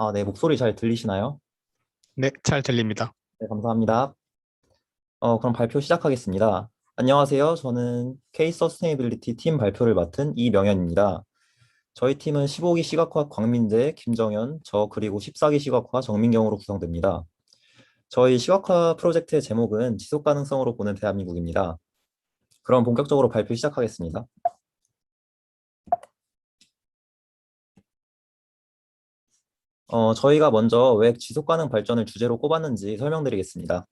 네, 목소리 잘 들리시나요? 네, 잘 들립니다. 네, 감사합니다. 그럼 발표 시작하겠습니다. 안녕하세요. 저는 K 서스테이빌리티 팀 발표를 맡은 이명현입니다. 저희 팀은 15기 시각화 광민재, 김정현, 저 그리고 14기 시각화 정민경으로 구성됩니다. 저희 시각화 프로젝트의 제목은 지속 가능성으로 보는 대한민국입니다. 그럼 본격적으로 발표 시작하겠습니다. 저희가 먼저 왜 지속 가능 발전을 주제로 꼽았는지 설명드리겠습니다.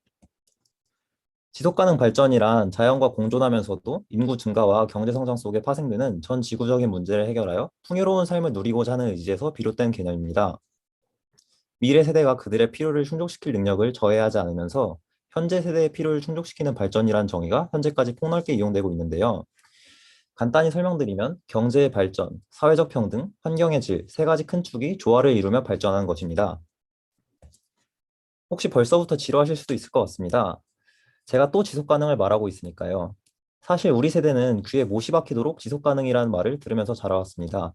지속가능 발전이란 자연과 공존하면서도 인구 증가와 경제 성장 속에 파생되는 전 지구적인 문제를 해결하여 풍요로운 삶을 누리고자 하는 의지에서 비롯된 개념입니다. 미래 세대가 그들의 필요를 충족시킬 능력을 저해하지 않으면서 현재 세대의 필요를 충족시키는 발전이란 정의가 현재까지 폭넓게 이용되고 있는데요. 간단히 설명드리면 경제의 발전, 사회적 평등, 환경의 질, 세 가지 큰 축이 조화를 이루며 발전하는 것입니다. 혹시 벌써부터 지루하실 수도 있을 것 같습니다. 제가 또 지속 가능을 말하고 있으니까요. 사실 우리 세대는 귀에 못이 박히도록 지속 가능이라는 말을 들으면서 자라왔습니다.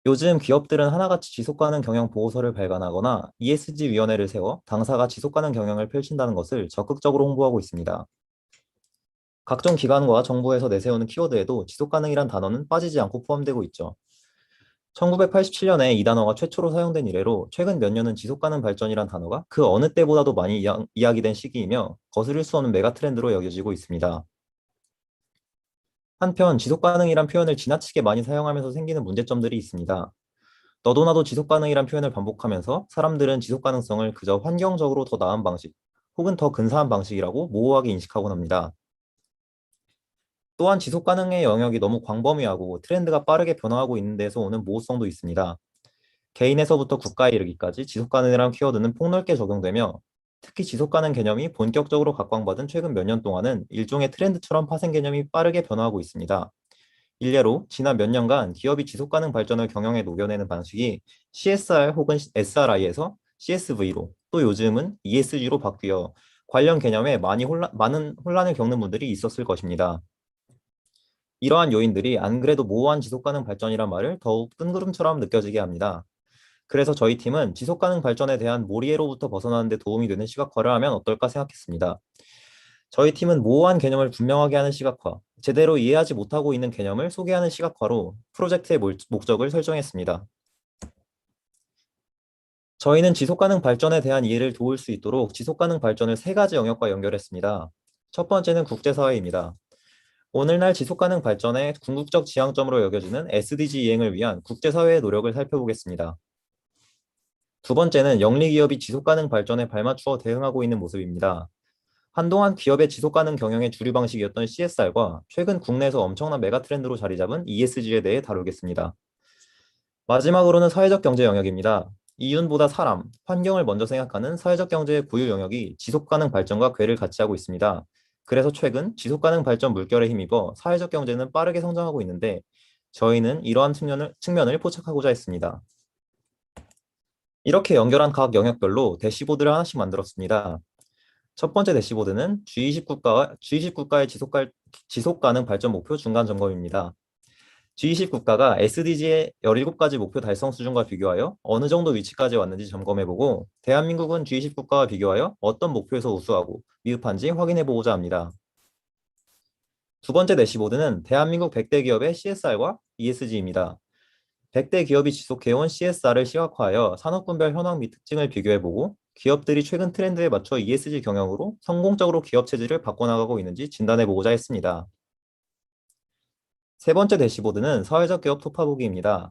요즘 기업들은 하나같이 지속 가능 경영 보고서를 발간하거나 ESG 위원회를 세워 당사가 지속 가능 경영을 펼친다는 것을 적극적으로 홍보하고 있습니다. 각종 기관과 정부에서 내세우는 키워드에도 지속 가능이란 단어는 빠지지 않고 포함되고 있죠. 1987년에 이 단어가 최초로 사용된 이래로 최근 몇 년은 지속가능 발전이란 단어가 그 어느 때보다도 많이 이야기된 시기이며 거스를 수 없는 메가 트렌드로 여겨지고 있습니다. 한편 지속가능이란 표현을 지나치게 많이 사용하면서 생기는 문제점들이 있습니다. 너도 나도 지속가능이란 표현을 반복하면서 사람들은 지속가능성을 그저 환경적으로 더 나은 방식 혹은 더 근사한 방식이라고 모호하게 인식하곤 합니다. 또한 지속가능의 영역이 너무 광범위하고 트렌드가 빠르게 변화하고 있는 데서 오는 모호성도 있습니다. 개인에서부터 국가에 이르기까지 지속가능이라는 키워드는 폭넓게 적용되며 특히 지속가능 개념이 본격적으로 각광받은 최근 몇 년 동안은 일종의 트렌드처럼 파생 개념이 빠르게 변화하고 있습니다. 일례로 지난 몇 년간 기업이 지속가능 발전을 경영에 녹여내는 방식이 CSR 혹은 SRI에서 CSV로 또 요즘은 ESG로 바뀌어 관련 개념에 많은 혼란을 겪는 분들이 있었을 것입니다. 이러한 요인들이 안 그래도 모호한 지속가능 발전이란 말을 더욱 뜬구름처럼 느껴지게 합니다. 그래서 저희 팀은 지속가능 발전에 대한 모리에로부터 벗어나는 데 도움이 되는 시각화를 하면 어떨까 생각했습니다. 저희 팀은 모호한 개념을 분명하게 하는 시각화, 제대로 이해하지 못하고 있는 개념을 소개하는 시각화로 프로젝트의 목적을 설정했습니다. 저희는 지속가능 발전에 대한 이해를 도울 수 있도록 지속가능 발전을 세 가지 영역과 연결했습니다. 첫 번째는 국제사회입니다. 오늘날 지속가능 발전의 궁극적 지향점으로 여겨지는 SDG 이행을 위한 국제사회의 노력을 살펴보겠습니다. 두 번째는 영리기업이 지속가능 발전에 발맞추어 대응하고 있는 모습입니다. 한동안 기업의 지속가능 경영의 주류 방식이었던 CSR과 최근 국내에서 엄청난 메가 트렌드로 자리 잡은 ESG에 대해 다루겠습니다. 마지막으로는 사회적 경제 영역입니다. 이윤보다 사람, 환경을 먼저 생각하는 사회적 경제의 고유 영역이 지속가능 발전과 궤를 같이 하고 있습니다. 그래서 최근 지속가능 발전 물결에 힘입어 사회적 경제는 빠르게 성장하고 있는데 저희는 이러한 측면을 포착하고자 했습니다. 이렇게 연결한 각 영역별로 대시보드를 하나씩 만들었습니다. 첫 번째 대시보드는 G20 국가의 지속 가능 발전 목표 중간 점검입니다. G20 국가가 SDG의 17가지 목표 달성 수준과 비교하여 어느 정도 위치까지 왔는지 점검해보고 대한민국은 G20 국가와 비교하여 어떤 목표에서 우수하고 미흡한지 확인해보고자 합니다. 두 번째 대시보드는 대한민국 100대 기업의 CSR과 ESG입니다. 100대 기업이 지속해온 CSR을 시각화하여 산업군별 현황 및 특징을 비교해보고 기업들이 최근 트렌드에 맞춰 ESG 경영으로 성공적으로 기업 체질을 바꿔나가고 있는지 진단해보고자 했습니다. 세 번째 대시보드는 사회적 기업 투파보기입니다.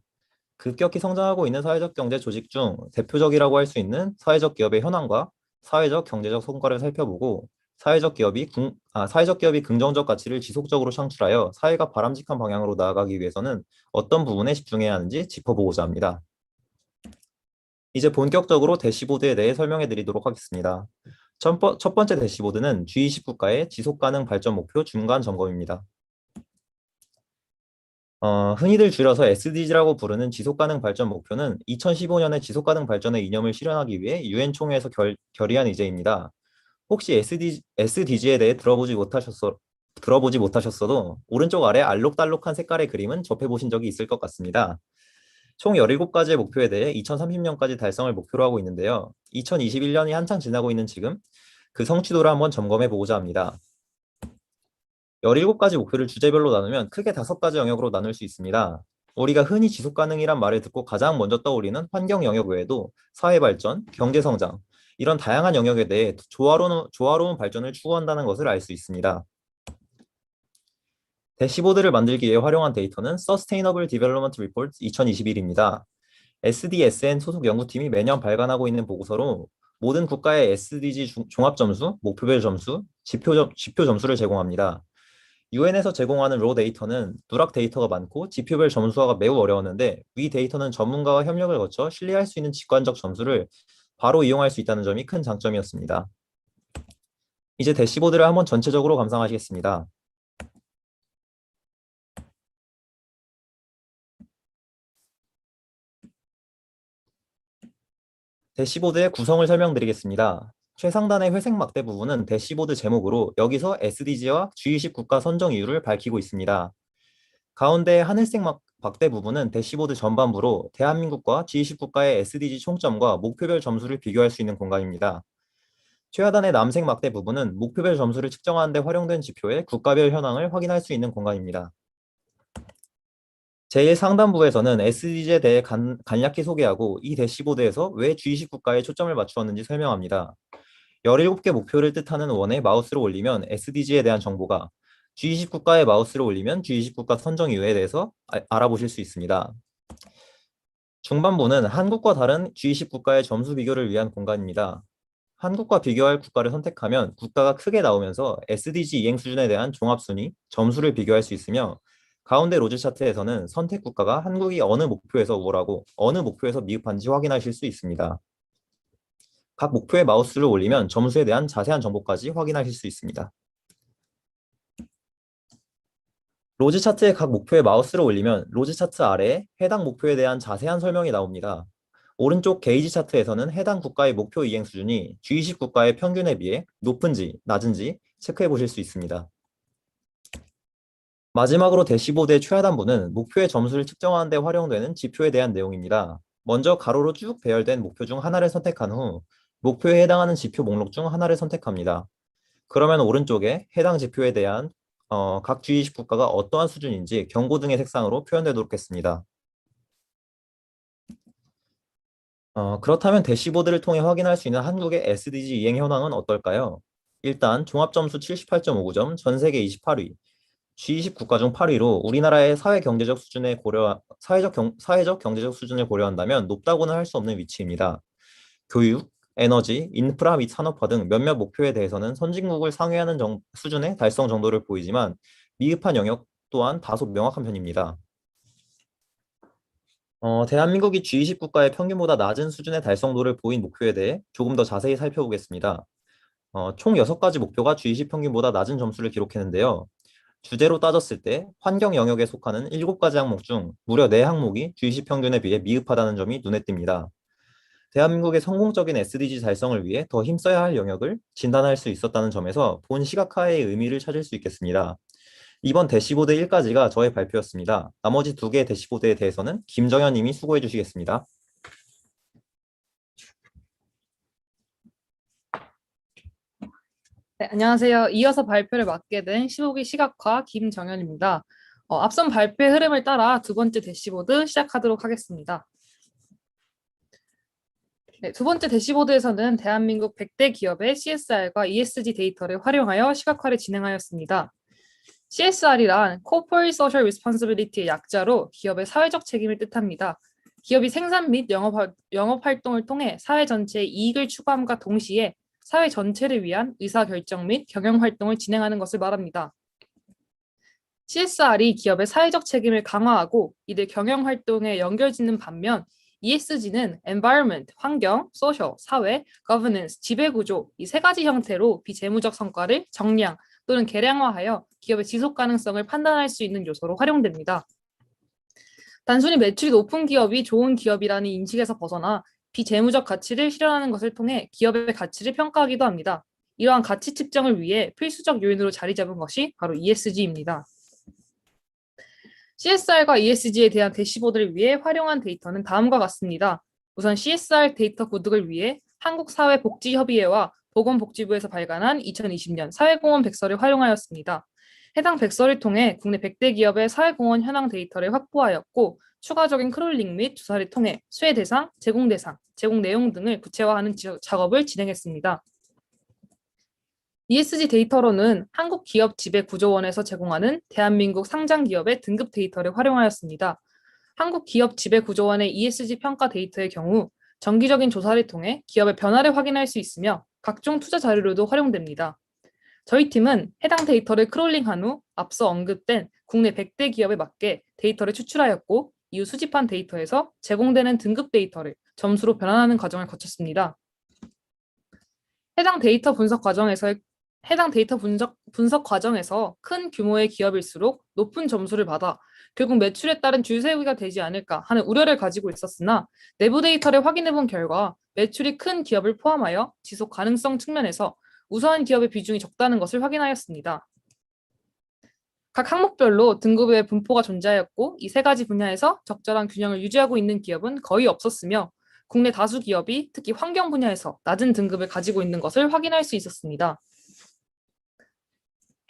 급격히 성장하고 있는 사회적 경제 조직 중 대표적이라고 할 수 있는 사회적 기업의 현황과 사회적 경제적 성과를 살펴보고 사회적 기업이 긍정적 가치를 지속적으로 창출하여 사회가 바람직한 방향으로 나아가기 위해서는 어떤 부분에 집중해야 하는지 짚어보고자 합니다. 이제 본격적으로 대시보드에 대해 설명해 드리도록 하겠습니다. 첫 번째 대시보드는 G20 국가의 지속가능 발전 목표 중간 점검입니다. 흔히들 줄여서 SDG라고 부르는 지속가능 발전 목표는 2015년에 지속가능 발전의 이념을 실현하기 위해 유엔 총회에서 결의한 의제입니다. 혹시 SDG에 대해 들어보지 못하셨어도 오른쪽 아래 알록달록한 색깔의 그림은 접해보신 적이 있을 것 같습니다. 총 17가지의 목표에 대해 2030년까지 달성을 목표로 하고 있는데요. 2021년이 한창 지나고 있는 지금 그 성취도를 한번 점검해 보고자 합니다. 17가지 목표를 주제별로 나누면 크게 5가지 영역으로 나눌 수 있습니다. 우리가 흔히 지속가능이란 말을 듣고 가장 먼저 떠오르는 환경 영역 외에도 사회발전, 경제성장, 이런 다양한 영역에 대해 조화로운 발전을 추구한다는 것을 알 수 있습니다. 대시보드를 만들기 위해 활용한 데이터는 Sustainable Development Report 2021입니다. SDSN 소속 연구팀이 매년 발간하고 있는 보고서로 모든 국가의 SDG 종합 점수, 목표별 점수, 지표 점수를 제공합니다. UN에서 제공하는 로 데이터는 누락 데이터가 많고 지표별 점수화가 매우 어려웠는데 위 데이터는 전문가와 협력을 거쳐 신뢰할 수 있는 직관적 점수를 바로 이용할 수 있다는 점이 큰 장점이었습니다. 이제 대시보드를 한번 전체적으로 감상하시겠습니다. 대시보드의 구성을 설명드리겠습니다. 최상단의 회색 막대 부분은 대시보드 제목으로 여기서 SDG와 G20 국가 선정 이유를 밝히고 있습니다. 가운데 하늘색 막대 부분은 대시보드 전반부로 대한민국과 G20 국가의 SDG 총점과 목표별 점수를 비교할 수 있는 공간입니다. 최하단의 남색 막대 부분은 목표별 점수를 측정하는 데 활용된 지표의 국가별 현황을 확인할 수 있는 공간입니다. 제일 상단부에서는 SDG에 대해 간략히 소개하고 이 대시보드에서 왜 G20 국가에 초점을 맞추었는지 설명합니다. 17개 목표를 뜻하는 원에 마우스를 올리면 SDG에 대한 정보가, G20 국가에 마우스를 올리면 G20 국가 선정 이유에 대해서 알아보실 수 있습니다. 중반부는 한국과 다른 G20 국가의 점수 비교를 위한 공간입니다. 한국과 비교할 국가를 선택하면 국가가 크게 나오면서 SDG 이행 수준에 대한 종합순위, 점수를 비교할 수 있으며 가운데 로즈 차트에서는 선택 국가가 한국이 어느 목표에서 우월하고 어느 목표에서 미흡한지 확인하실 수 있습니다. 각 목표에 마우스를 올리면 점수에 대한 자세한 정보까지 확인하실 수 있습니다. 로즈 차트의 각 목표에 마우스를 올리면 로즈 차트 아래에 해당 목표에 대한 자세한 설명이 나옵니다. 오른쪽 게이지 차트에서는 해당 국가의 목표 이행 수준이 G20 국가의 평균에 비해 높은지 낮은지 체크해 보실 수 있습니다. 마지막으로 대시보드의 최하단부는 목표의 점수를 측정하는 데 활용되는 지표에 대한 내용입니다. 먼저 가로로 쭉 배열된 목표 중 하나를 선택한 후 목표에 해당하는 지표 목록 중 하나를 선택합니다. 그러면 오른쪽에 해당 지표에 대한 각 G20 국가가 어떠한 수준인지 경고 등의 색상으로 표현되도록 했습니다. 그렇다면 대시보드를 통해 확인할 수 있는 한국의 SDG 이행 현황은 어떨까요? 일단 종합점수 78.59점, 전 세계 28위, G20 국가 중 8위로 우리나라의 사회적 경제적 수준을 고려한다면 높다고는 할 수 없는 위치입니다. 교육, 에너지, 인프라 및 산업화 등 몇몇 목표에 대해서는 선진국을 상회하는 수준의 달성 정도를 보이지만 미흡한 영역 또한 다소 명확한 편입니다. 대한민국이 G20 국가의 평균보다 낮은 수준의 달성도를 보인 목표에 대해 조금 더 자세히 살펴보겠습니다. 총 6가지 목표가 G20 평균보다 낮은 점수를 기록했는데요. 주제로 따졌을 때 환경 영역에 속하는 7가지 항목 중 무려 4항목이 G20 평균에 비해 미흡하다는 점이 눈에 띕니다. 대한민국의 성공적인 SDG 달성을 위해 더 힘써야 할 영역을 진단할 수 있었다는 점에서 본 시각화의 의미를 찾을 수 있겠습니다. 이번 대시보드 1까지가 저의 발표였습니다. 나머지 2개의 대시보드에 대해서는 김정현 님이 수고해 주시겠습니다. 네, 안녕하세요. 이어서 발표를 맡게 된 15기 시각화 김정현입니다. 앞선 발표의 흐름을 따라 두 번째 대시보드 시작하도록 하겠습니다. 네, 두 번째 대시보드에서는 대한민국 100대 기업의 CSR과 ESG 데이터를 활용하여 시각화를 진행하였습니다. CSR이란 Corporate Social Responsibility의 약자로 기업의 사회적 책임을 뜻합니다. 기업이 생산 및 영업 활동을 통해 사회 전체의 이익을 추구함과 동시에 사회 전체를 위한 의사결정 및 경영 활동을 진행하는 것을 말합니다. CSR이 기업의 사회적 책임을 강화하고 이들 경영 활동에 연결짓는 반면 ESG는 environment, 환경, social, 사회, governance, 지배구조 이 3가지 형태로 비재무적 성과를 정량 또는 계량화하여 기업의 지속 가능성을 판단할 수 있는 요소로 활용됩니다. 단순히 매출이 높은 기업이 좋은 기업이라는 인식에서 벗어나 비재무적 가치를 실현하는 것을 통해 기업의 가치를 평가하기도 합니다. 이러한 가치 측정을 위해 필수적 요인으로 자리 잡은 것이 바로 ESG입니다. CSR과 ESG에 대한 대시보드를 위해 활용한 데이터는 다음과 같습니다. 우선 CSR 데이터 고득을 위해 한국사회복지협의회와 보건복지부에서 발간한 2020년 사회공헌 백서를 활용하였습니다. 해당 백서를 통해 국내 100대 기업의 사회공헌 현황 데이터를 확보하였고 추가적인 크롤링 및 조사를 통해 수혜 대상, 제공 대상, 제공 내용 등을 구체화하는 작업을 진행했습니다. ESG 데이터로는 한국기업지배구조원에서 제공하는 대한민국 상장기업의 등급 데이터를 활용하였습니다. 한국기업지배구조원의 ESG 평가 데이터의 경우 정기적인 조사를 통해 기업의 변화를 확인할 수 있으며 각종 투자 자료로도 활용됩니다. 저희 팀은 해당 데이터를 크롤링한 후 앞서 언급된 국내 100대 기업에 맞게 데이터를 추출하였고 이후 수집한 데이터에서 제공되는 등급 데이터를 점수로 변환하는 과정을 거쳤습니다. 해당 데이터 분석 과정에서 큰 규모의 기업일수록 높은 점수를 받아 결국 매출에 따른 줄세우기가 되지 않을까 하는 우려를 가지고 있었으나 내부 데이터를 확인해 본 결과 매출이 큰 기업을 포함하여 지속 가능성 측면에서 우수한 기업의 비중이 적다는 것을 확인하였습니다. 각 항목별로 등급의 분포가 존재하였고 이 세 가지 분야에서 적절한 균형을 유지하고 있는 기업은 거의 없었으며 국내 다수 기업이 특히 환경 분야에서 낮은 등급을 가지고 있는 것을 확인할 수 있었습니다.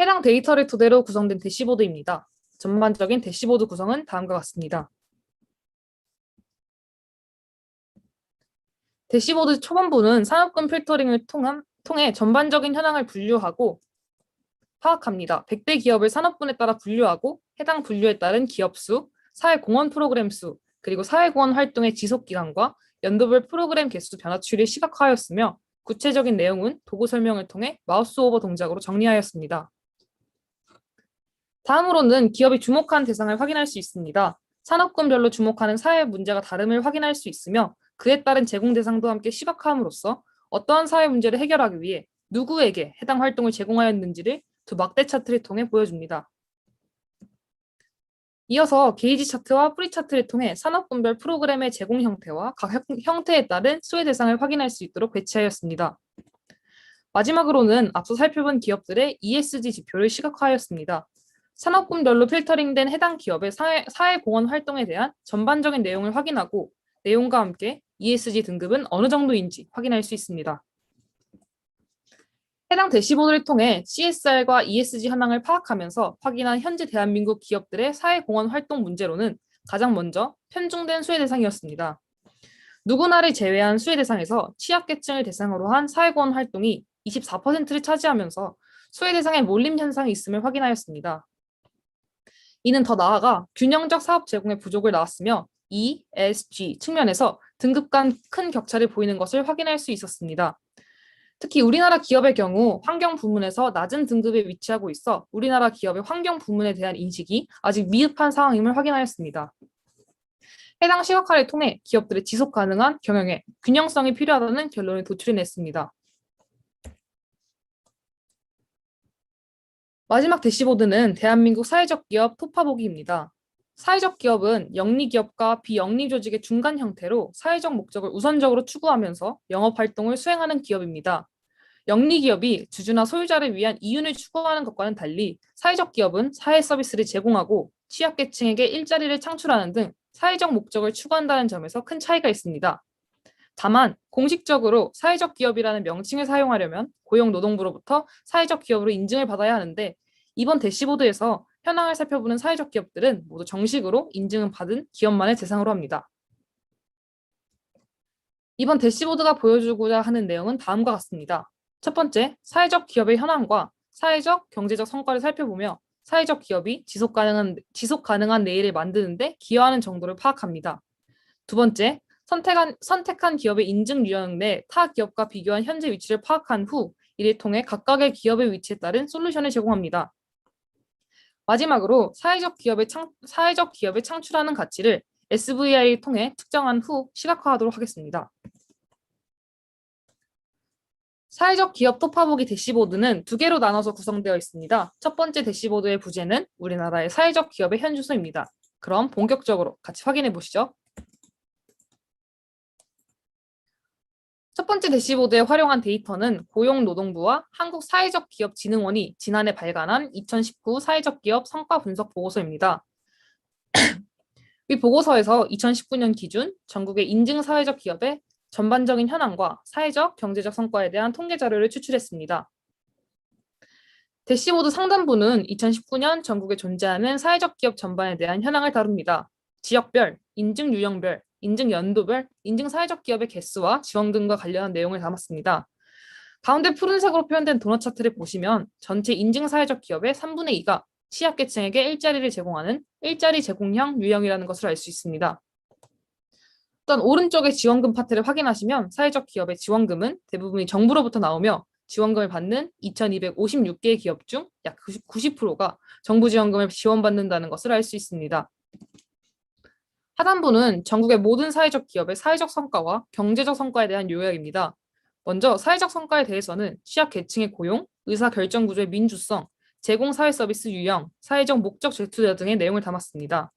해당 데이터를 토대로 구성된 대시보드입니다. 전반적인 대시보드 구성은 다음과 같습니다. 대시보드 초반부는 산업군 필터링을 통해 전반적인 현황을 분류하고 파악합니다. 100대 기업을 산업군에 따라 분류하고 해당 분류에 따른 기업 수, 사회공헌 프로그램 수, 그리고 사회공헌 활동의 지속기간과 연도별 프로그램 개수 변화추이를 시각화하였으며 구체적인 내용은 도구 설명을 통해 마우스 오버 동작으로 정리하였습니다. 다음으로는 기업이 주목한 대상을 확인할 수 있습니다. 산업군별로 주목하는 사회 문제가 다름을 확인할 수 있으며 그에 따른 제공 대상도 함께 시각화함으로써 어떠한 사회 문제를 해결하기 위해 누구에게 해당 활동을 제공하였는지를 두 막대 차트를 통해 보여줍니다. 이어서 게이지 차트와 뿌리 차트를 통해 산업군별 프로그램의 제공 형태와 각 형태에 따른 수혜 대상을 확인할 수 있도록 배치하였습니다. 마지막으로는 앞서 살펴본 기업들의 ESG 지표를 시각화하였습니다. 산업군별로 필터링된 해당 기업의 사회공헌 활동에 대한 전반적인 내용을 확인하고 내용과 함께 ESG 등급은 어느 정도인지 확인할 수 있습니다. 해당 대시보드를 통해 CSR과 ESG 현황을 파악하면서 확인한 현재 대한민국 기업들의 사회공헌 활동 문제로는 가장 먼저 편중된 수혜 대상이었습니다. 누구나를 제외한 수혜 대상에서 취약계층을 대상으로 한 사회공헌 활동이 24%를 차지하면서 수혜 대상에 몰림 현상이 있음을 확인하였습니다. 이는 더 나아가 균형적 사업 제공의 부족을 나왔으며 ESG 측면에서 등급 간 큰 격차를 보이는 것을 확인할 수 있었습니다. 특히 우리나라 기업의 경우 환경 부문에서 낮은 등급에 위치하고 있어 우리나라 기업의 환경 부문에 대한 인식이 아직 미흡한 상황임을 확인하였습니다. 해당 시각화를 통해 기업들의 지속 가능한 경영에 균형성이 필요하다는 결론을 도출해냈습니다. 마지막 대시보드는 대한민국 사회적 기업 토파보기입니다. 사회적 기업은 영리기업과 비영리조직의 중간 형태로 사회적 목적을 우선적으로 추구하면서 영업활동을 수행하는 기업입니다. 영리기업이 주주나 소유자를 위한 이윤을 추구하는 것과는 달리 사회적 기업은 사회 서비스를 제공하고 취약계층에게 일자리를 창출하는 등 사회적 목적을 추구한다는 점에서 큰 차이가 있습니다. 다만 공식적으로 사회적 기업이라는 명칭을 사용하려면 고용노동부로부터 사회적 기업으로 인증을 받아야 하는데 이번 대시보드에서 현황을 살펴보는 사회적 기업들은 모두 정식으로 인증을 받은 기업만을 대상으로 합니다. 이번 대시보드가 보여주고자 하는 내용은 다음과 같습니다. 첫 번째, 사회적 기업의 현황과 사회적, 경제적 성과를 살펴보며 사회적 기업이 지속 가능한 내일을 만드는 데 기여하는 정도를 파악합니다. 두 번째, 선택한 기업의 인증 유형 내 타 기업과 비교한 현재 위치를 파악한 후 이를 통해 각각의 기업의 위치에 따른 솔루션을 제공합니다. 마지막으로 사회적 기업의 창출하는 가치를 SVI를 통해 측정한 후 시각화하도록 하겠습니다. 사회적 기업 토파보기 대시보드는 두 개로 나눠서 구성되어 있습니다. 첫 번째 대시보드의 부제는 우리나라의 사회적 기업의 현주소입니다. 그럼 본격적으로 같이 확인해 보시죠. 첫 번째 대시보드에 활용한 데이터는 고용노동부와 한국사회적기업진흥원이 지난해 발간한 2019 사회적 기업 성과 분석 보고서입니다. 이 보고서에서 2019년 기준 전국의 인증 사회적 기업의 전반적인 현황과 사회적, 경제적 성과에 대한 통계 자료를 추출했습니다. 대시보드 상단부는 2019년 전국에 존재하는 사회적 기업 전반에 대한 현황을 다룹니다. 지역별, 인증 유형별, 인증 연도별, 인증 사회적 기업의 개수와 지원금과 관련한 내용을 담았습니다. 가운데 푸른색으로 표현된 도넛 차트를 보시면 전체 인증 사회적 기업의 3분의 2가 취약계층에게 일자리를 제공하는 일자리 제공형 유형이라는 것을 알 수 있습니다. 일단 오른쪽의 지원금 파트를 확인하시면 사회적 기업의 지원금은 대부분이 정부로부터 나오며 지원금을 받는 2,256개의 기업 중 약 90%가 정부 지원금을 지원받는다는 것을 알 수 있습니다. 하단부는 전국의 모든 사회적 기업의 사회적 성과와 경제적 성과에 대한 요약입니다. 먼저 사회적 성과에 대해서는 취약계층의 고용, 의사결정 구조의 민주성, 제공 사회 서비스 유형, 사회적 목적 재투자 등의 내용을 담았습니다.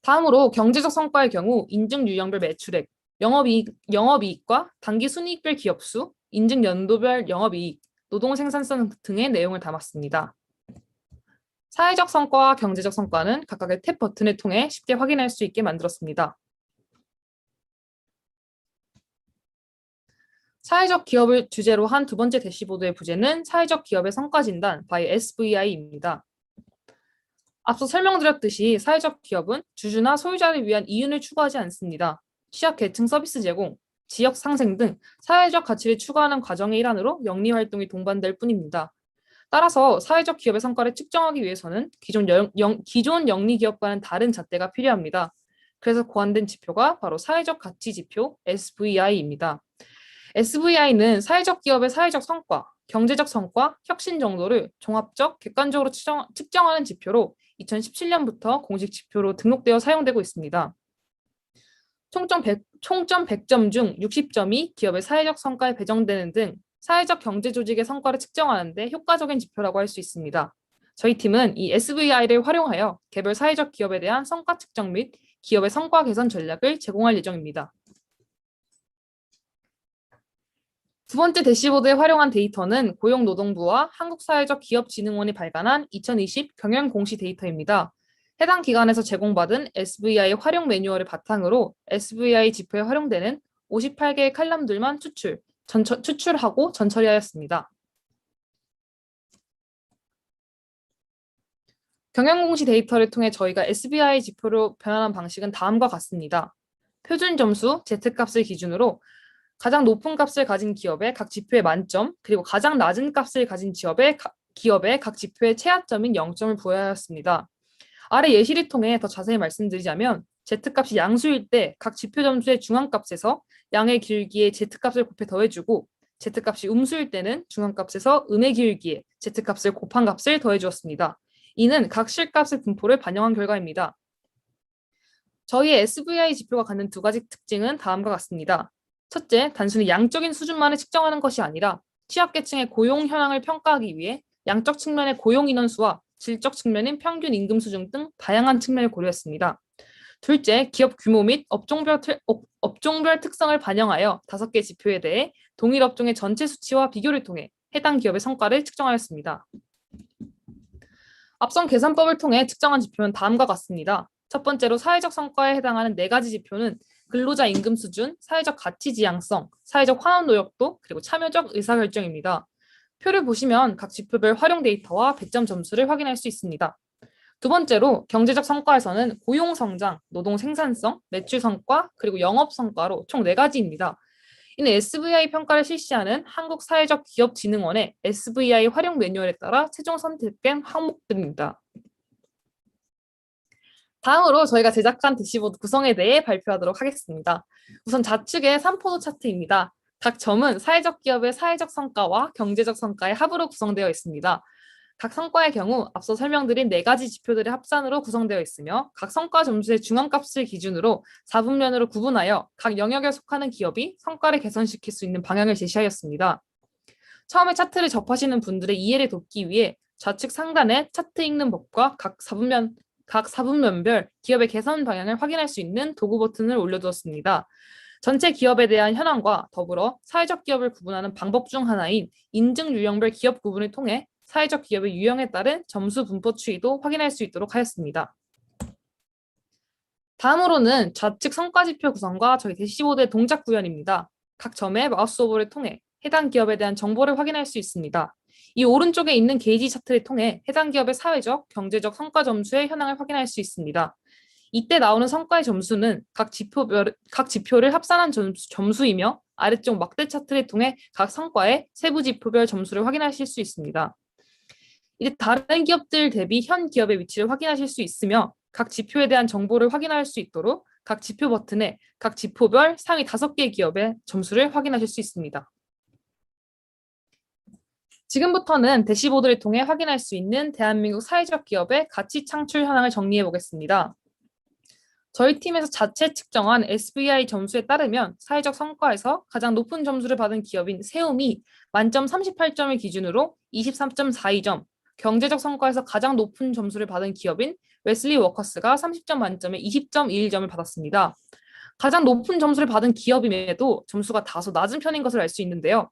다음으로 경제적 성과의 경우 인증 유형별 매출액, 영업이익과 단기 순이익별 기업수, 인증 연도별 영업이익, 노동 생산성 등의 내용을 담았습니다. 사회적 성과와 경제적 성과는 각각의 탭 버튼을 통해 쉽게 확인할 수 있게 만들었습니다. 사회적 기업을 주제로 한 두 번째 대시보드의 부제는 사회적 기업의 성과 진단 by SVI입니다. 앞서 설명드렸듯이 사회적 기업은 주주나 소유자를 위한 이윤을 추구하지 않습니다. 취약계층 서비스 제공, 지역 상생 등 사회적 가치를 추구하는 과정의 일환으로 영리 활동이 동반될 뿐입니다. 따라서 사회적 기업의 성과를 측정하기 위해서는 기존 영리 기업과는 다른 잣대가 필요합니다. 그래서 고안된 지표가 바로 사회적 가치 지표 SVI입니다. SVI는 사회적 기업의 사회적 성과, 경제적 성과, 혁신 정도를 종합적, 객관적으로 측정하는 지표로 2017년부터 공식 지표로 등록되어 사용되고 있습니다. 총점 100점 중 60점이 기업의 사회적 성과에 배정되는 등 사회적 경제 조직의 성과를 측정하는 데 효과적인 지표라고 할 수 있습니다. 저희 팀은 이 SVI를 활용하여 개별 사회적 기업에 대한 성과 측정 및 기업의 성과 개선 전략을 제공할 예정입니다. 두 번째 대시보드에 활용한 데이터는 고용노동부와 한국사회적기업진흥원이 발간한 2020 경영공시 데이터입니다. 해당 기관에서 제공받은 SVI 활용 매뉴얼을 바탕으로 SVI 지표에 활용되는 58개의 칼럼들만 추출하고 전처리하였습니다. 경영공시 데이터를 통해 저희가 SVI 지표로 변환한 방식은 다음과 같습니다. 표준 점수 Z값을 기준으로 가장 높은 값을 가진 기업의 각 지표의 만점, 그리고 가장 낮은 값을 가진 기업의 각 지표의 최하점인 0점을 부여하였습니다. 아래 예시를 통해 더 자세히 말씀드리자면 Z값이 양수일 때 각 지표 점수의 중앙값에서 양의 길기에 Z값을 곱해 더해주고 Z값이 음수일 때는 중앙값에서 음의 길기에 Z값을 곱한 값을 더해주었습니다. 이는 각 실값의 분포를 반영한 결과입니다. 저희의 SVI 지표가 갖는 두 가지 특징은 다음과 같습니다. 첫째, 단순히 양적인 수준만을 측정하는 것이 아니라 취약계층의 고용 현황을 평가하기 위해 양적 측면의 고용 인원수와 질적 측면인 평균 임금 수준 등 다양한 측면을 고려했습니다. 둘째, 기업 규모 및 업종별 특성을 반영하여 5개 지표에 대해 동일 업종의 전체 수치와 비교를 통해 해당 기업의 성과를 측정하였습니다. 앞선 계산법을 통해 측정한 지표는 다음과 같습니다. 첫 번째로 사회적 성과에 해당하는 4가지 지표는 근로자 임금 수준, 사회적 가치 지향성, 사회적 환원 노역도, 그리고 참여적 의사결정입니다. 표를 보시면 각 지표별 활용 데이터와 배점 점수를 확인할 수 있습니다. 두 번째로 경제적 성과에서는 고용 성장, 노동 생산성, 매출 성과, 그리고 영업 성과로 총 4가지입니다. 이는 SVI 평가를 실시하는 한국사회적기업진흥원의 SVI 활용 매뉴얼에 따라 최종 선택된 항목들입니다. 다음으로 저희가 제작한 대시보드 구성에 대해 발표하도록 하겠습니다. 우선 좌측의 3포도 차트입니다. 각 점은 사회적 기업의 사회적 성과와 경제적 성과의 합으로 구성되어 있습니다. 각 성과의 경우 앞서 설명드린 4가지 지표들의 합산으로 구성되어 있으며 각 성과 점수의 중앙값을 기준으로 4분면으로 구분하여 각 영역에 속하는 기업이 성과를 개선시킬 수 있는 방향을 제시하였습니다. 처음에 차트를 접하시는 분들의 이해를 돕기 위해 좌측 상단에 차트 읽는 법과 각 4분면별 기업의 개선 방향을 확인할 수 있는 도구 버튼을 올려두었습니다. 전체 기업에 대한 현황과 더불어 사회적 기업을 구분하는 방법 중 하나인 인증 유형별 기업 구분을 통해 사회적 기업의 유형에 따른 점수 분포 추이도 확인할 수 있도록 하였습니다. 다음으로는 좌측 성과지표 구성과 저희 대시보드의 동작 구현입니다. 각 점의 마우스 오버를 통해 해당 기업에 대한 정보를 확인할 수 있습니다. 이 오른쪽에 있는 게이지 차트를 통해 해당 기업의 사회적, 경제적 성과 점수의 현황을 확인할 수 있습니다. 이때 나오는 성과의 점수는 각 지표를 합산한 점수이며 아래쪽 막대 차트를 통해 각 성과의 세부 지표별 점수를 확인하실 수 있습니다. 이제 다른 기업들 대비 현 기업의 위치를 확인하실 수 있으며 각 지표에 대한 정보를 확인할 수 있도록 각 지표 버튼에 각 지표별 상위 5개의 기업의 점수를 확인하실 수 있습니다. 지금부터는 대시보드를 통해 확인할 수 있는 대한민국 사회적 기업의 가치 창출 현황을 정리해 보겠습니다. 저희 팀에서 자체 측정한 SVI 점수에 따르면 사회적 성과에서 가장 높은 점수를 받은 기업인 세움이 만점 38점을 기준으로 23.42점, 경제적 성과에서 가장 높은 점수를 받은 기업인 웨슬리 워커스가 30점 만점에 20.21점을 받았습니다. 가장 높은 점수를 받은 기업임에도 점수가 다소 낮은 편인 것을 알 수 있는데요.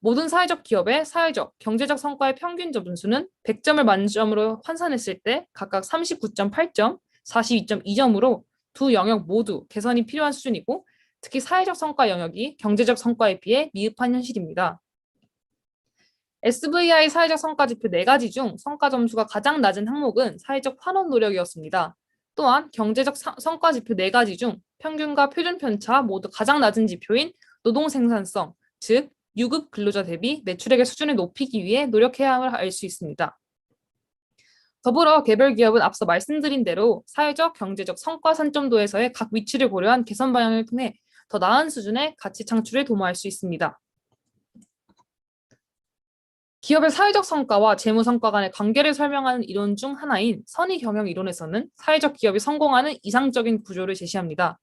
모든 사회적 기업의 사회적, 경제적 성과의 평균 점수는 100점을 만점으로 환산했을 때 각각 39.8점, 42.2점으로 두 영역 모두 개선이 필요한 수준이고 특히 사회적 성과 영역이 경제적 성과에 비해 미흡한 현실입니다. SVI 사회적 성과 지표 4가지 중 성과 점수가 가장 낮은 항목은 사회적 환원 노력이었습니다. 또한 경제적 성과 지표 4가지 중 평균과 표준 편차 모두 가장 낮은 지표인 노동 생산성, 즉 유급 근로자 대비 매출액의 수준을 높이기 위해 노력해야 함을 알 수 있습니다. 더불어 개별 기업은 앞서 말씀드린 대로 사회적, 경제적 성과 산점도에서의 각 위치를 고려한 개선 방향을 통해 더 나은 수준의 가치 창출에 도모할 수 있습니다. 기업의 사회적 성과와 재무 성과 간의 관계를 설명하는 이론 중 하나인 선의 경영 이론에서는 사회적 기업이 성공하는 이상적인 구조를 제시합니다.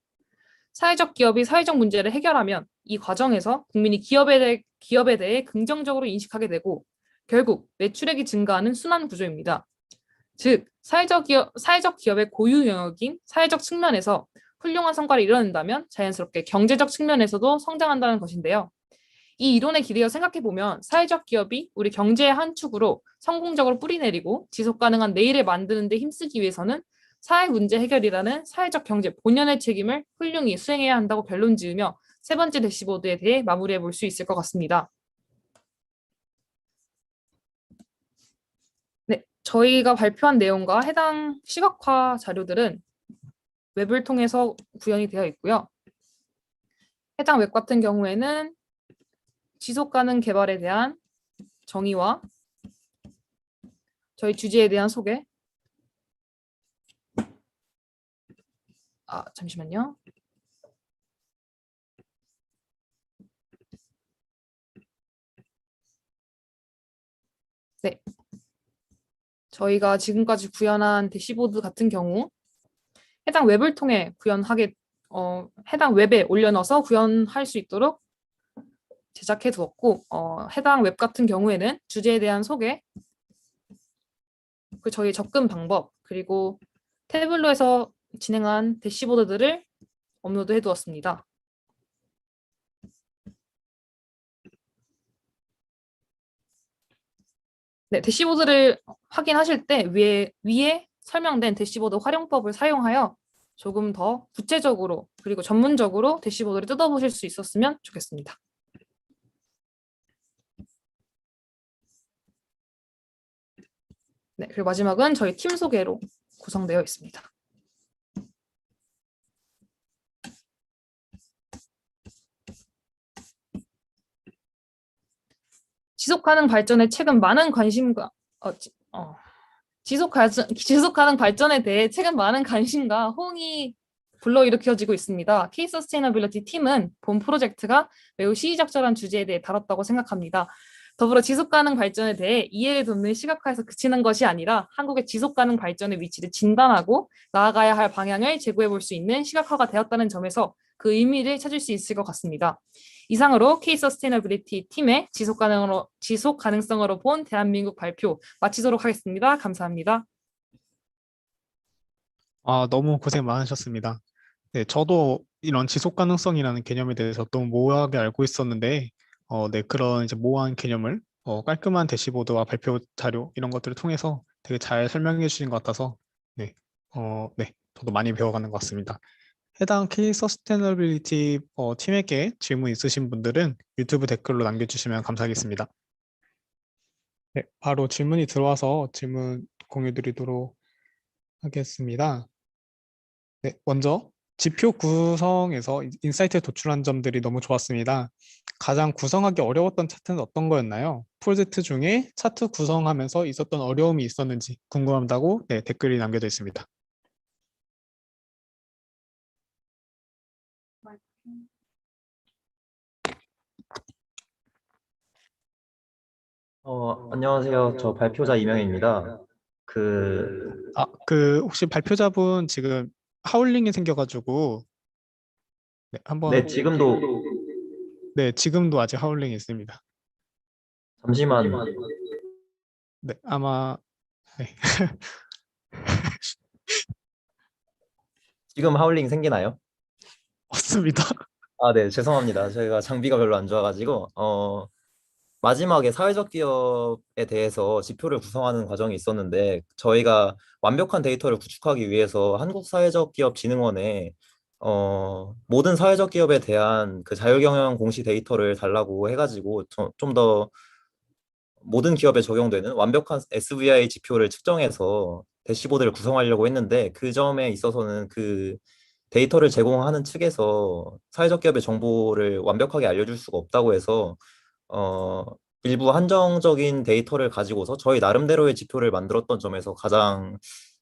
사회적 기업이 사회적 문제를 해결하면 이 과정에서 국민이 기업에 대해 긍정적으로 인식하게 되고 결국 매출액이 증가하는 순환 구조입니다. 즉, 사회적 기업의 고유 영역인 사회적 측면에서 훌륭한 성과를 이뤄낸다면 자연스럽게 경제적 측면에서도 성장한다는 것인데요. 이 이론에 기대어 생각해보면 사회적 기업이 우리 경제의 한 축으로 성공적으로 뿌리내리고 지속가능한 내일을 만드는 데 힘쓰기 위해서는 사회 문제 해결이라는 사회적 경제 본연의 책임을 훌륭히 수행해야 한다고 결론 지으며 세 번째 대시보드에 대해 마무리해 볼 수 있을 것 같습니다. 네, 저희가 발표한 내용과 해당 시각화 자료들은 웹을 통해서 구현이 되어 있고요. 해당 웹 같은 경우에는 지속가능 개발에 대한 정의와 저희 주제에 대한 소개, 잠시만요. 네, 저희가 지금까지 구현한 대시보드 같은 경우 해당 웹을 통해 해당 웹에 올려넣어서 구현할 수 있도록 제작해 두었고 해당 웹 같은 경우에는 주제에 대한 소개, 저희 접근 방법, 그리고 태블로에서 진행한 대시보드들을 업로드해 두었습니다. 네, 대시보드를 확인하실 때 위에 설명된 대시보드 활용법을 사용하여 조금 더 구체적으로 그리고 전문적으로 대시보드를 뜯어보실 수 있었으면 좋겠습니다. 네, 그리고 마지막은 저희 팀 소개로 구성되어 있습니다. 지속가능 발전에 최근 많은 관심과 지속가능 발전에 대해 최근 많은 관심과 호응이 불러일으켜지고 있습니다. K-서스테이너빌리티 팀은 본 프로젝트가 매우 시의적절한 주제에 대해 다뤘다고 생각합니다. 더불어 지속가능 발전에 대해 이해를 돕는 시각화에서 그치는 것이 아니라 한국의 지속가능 발전의 위치를 진단하고 나아가야 할 방향을 제고해 볼 수 있는 시각화가 되었다는 점에서 그 의미를 찾을 수 있을 것 같습니다. 이상으로 K-서스테이너빌리티 팀의 지속 가능성으로 본 대한민국 발표 마치도록 하겠습니다. 감사합니다. 너무 고생 많으셨습니다. 네, 저도 이런 지속 가능성이라는 개념에 대해서 너무 모호하게 알고 있었는데, 네, 그런 이제 모호한 개념을 깔끔한 대시보드와 발표 자료 이런 것들을 통해서 되게 잘 설명해 주신 것 같아서 네, 저도 많이 배워가는 것 같습니다. 해당 케이스 서스테너빌리티 팀에게 질문 있으신 분들은 유튜브 댓글로 남겨주시면 감사하겠습니다. 네, 바로 질문이 들어와서 질문 공유 드리도록 하겠습니다. 네, 먼저 지표 구성에서 인사이트에 도출한 점들이 너무 좋았습니다. 가장 구성하기 어려웠던 차트는 어떤 거였나요? 프로젝트 중에 차트 구성하면서 있었던 어려움이 있었는지 궁금하다고 네, 댓글이 남겨져 있습니다. 안녕하세요. 저 발표자 이명입니다. 그, 혹시 발표자분 지금 하울링이 생겨가지고 네, 네, 한번 네, 지금도 아직 하울링이 있습니다. 잠시만, 네, 아마 네. 지금 하울링 생기나요? 없습니다. 아, 네, 죄송합니다. 저희가 장비가 별로 안 좋아가지고, 마지막에 사회적 기업에 대해서 지표를 구성하는 과정이 있었는데 저희가 완벽한 데이터를 구축하기 위해서 한국사회적기업진흥원에 모든 사회적 기업에 대한 그 자율경영 공시 데이터를 달라고 해가지고 좀 더 모든 기업에 적용되는 완벽한 SVI 지표를 측정해서 대시보드를 구성하려고 했는데 그 점에 있어서는 그 데이터를 제공하는 측에서 사회적 기업의 정보를 완벽하게 알려줄 수가 없다고 해서 어, 일부 한정적인 데이터를 가지고서 저희 나름대로의 지표를 만들었던 점에서 가장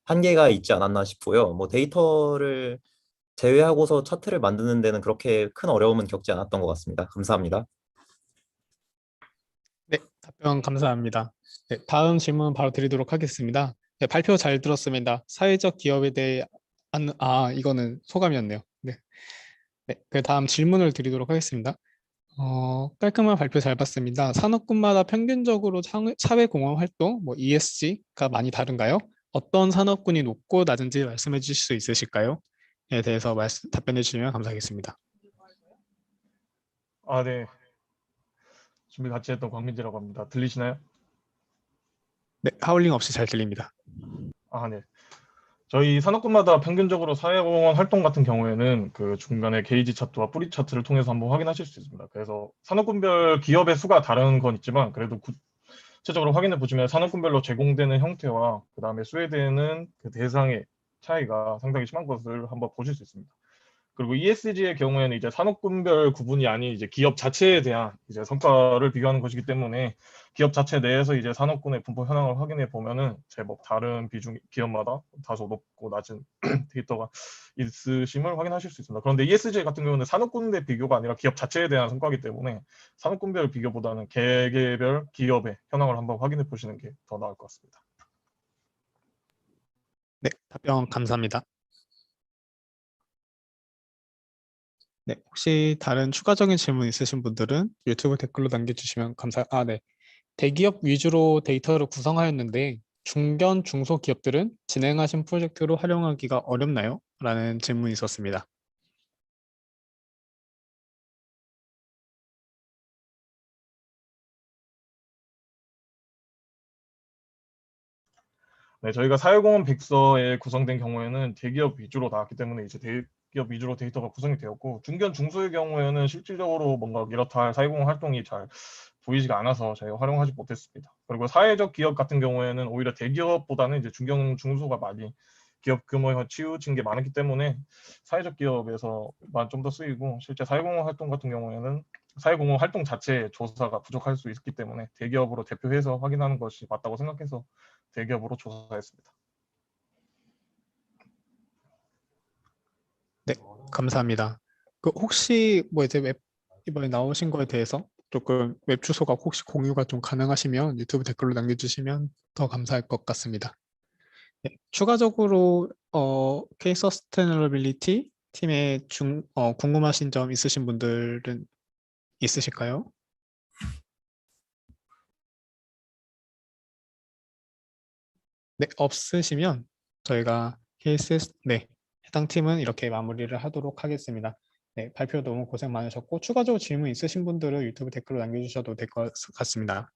한계가 있지 않았나 싶고요. 뭐 데이터를 제외하고서 차트를 만드는 데는 그렇게 큰 어려움은 겪지 않았던 것 같습니다. 감사합니다. 네, 답변 감사합니다. 네, 다음 질문 바로 드리도록 하겠습니다. 네, 발표 잘 들었습니다. 사회적 기업에 대해 이거는 소감이었네요. 네, 네, 그 다음 질문을 드리도록 하겠습니다. 깔끔한 발표 잘 봤습니다. 산업군마다 평균적으로 사회공헌 활동, 뭐 ESG가 많이 다른가요? 어떤 산업군이 높고 낮은지 말씀해 주실 수 있으실까요? 에 대해서 답변해 주시면 감사하겠습니다. 네. 준비 같이 했던 광민재라고 합니다. 들리시나요? 네, 하울링 없이 잘 들립니다. 네. 저희 산업군마다 평균적으로 사회공헌 활동 같은 경우에는 그 중간에 게이지 차트와 뿌리 차트를 통해서 한번 확인하실 수 있습니다. 그래서 산업군별 기업의 수가 다른 건 있지만 그래도 구체적으로 확인해 보시면 산업군별로 제공되는 형태와 그 다음에 스웨덴은 그 대상의 차이가 상당히 심한 것을 한번 보실 수 있습니다. 그리고 ESG의 경우에는 이제 산업군별 구분이 아닌 이제 기업 자체에 대한 이제 성과를 비교하는 것이기 때문에 기업 자체 내에서 이제 산업군의 분포 현황을 확인해 보면은 제법 다른 비중 기업마다 다소 높고 낮은 데이터가 있으심을 확인하실 수 있습니다. 그런데 ESG 같은 경우는 산업군의 비교가 아니라 기업 자체에 대한 성과이기 때문에 산업군별 비교보다는 개개별 기업의 현황을 한번 확인해 보시는 게 더 나을 것 같습니다. 네, 답변 감사합니다. 네, 혹시 다른 추가적인 질문 있으신 분들은 유튜브 댓글로 남겨주시면 네. 대기업 위주로 데이터를 구성하였는데 중견, 중소기업들은 진행하신 프로젝트로 활용하기가 어렵나요? 라는 질문이 있었습니다. 네, 저희가 사회공헌 백서에 구성된 경우에는 대기업 위주로 나왔기 때문에 이제 대기업 위주로 데이터가 구성이 되었고 중견 중소의 경우에는 실질적으로 뭔가 이렇다 할 사회공헌 활동이 잘 보이지가 않아서 저희가 활용하지 못했습니다. 그리고 사회적 기업 같은 경우에는 오히려 대기업보다는 이제 중견 중소가 많이 기업 규모에 치우친 게 많았기 때문에 사회적 기업에서만 좀 더 쓰이고 실제 사회공헌 활동 같은 경우에는 사회공헌 활동 자체의 조사가 부족할 수 있기 때문에 대기업으로 대표해서 확인하는 것이 맞다고 생각해서 대기업으로 조사했습니다. 네, 감사합니다. 그 혹시 뭐 이제 이번에 나오신 거에 대해서 조금 웹 주소가 혹시 공유가 좀 가능하시면 유튜브 댓글로 남겨주시면 더 감사할 것 같습니다. 네, 추가적으로 케이스 서스테너빌리티 팀에 궁금하신 점 있으신 분들은 있으실까요? 네, 없으시면 저희가 해당 팀은 이렇게 마무리를 하도록 하겠습니다. 네, 발표 너무 고생 많으셨고 추가적으로 질문 있으신 분들은 유튜브 댓글로 남겨주셔도 될 것 같습니다.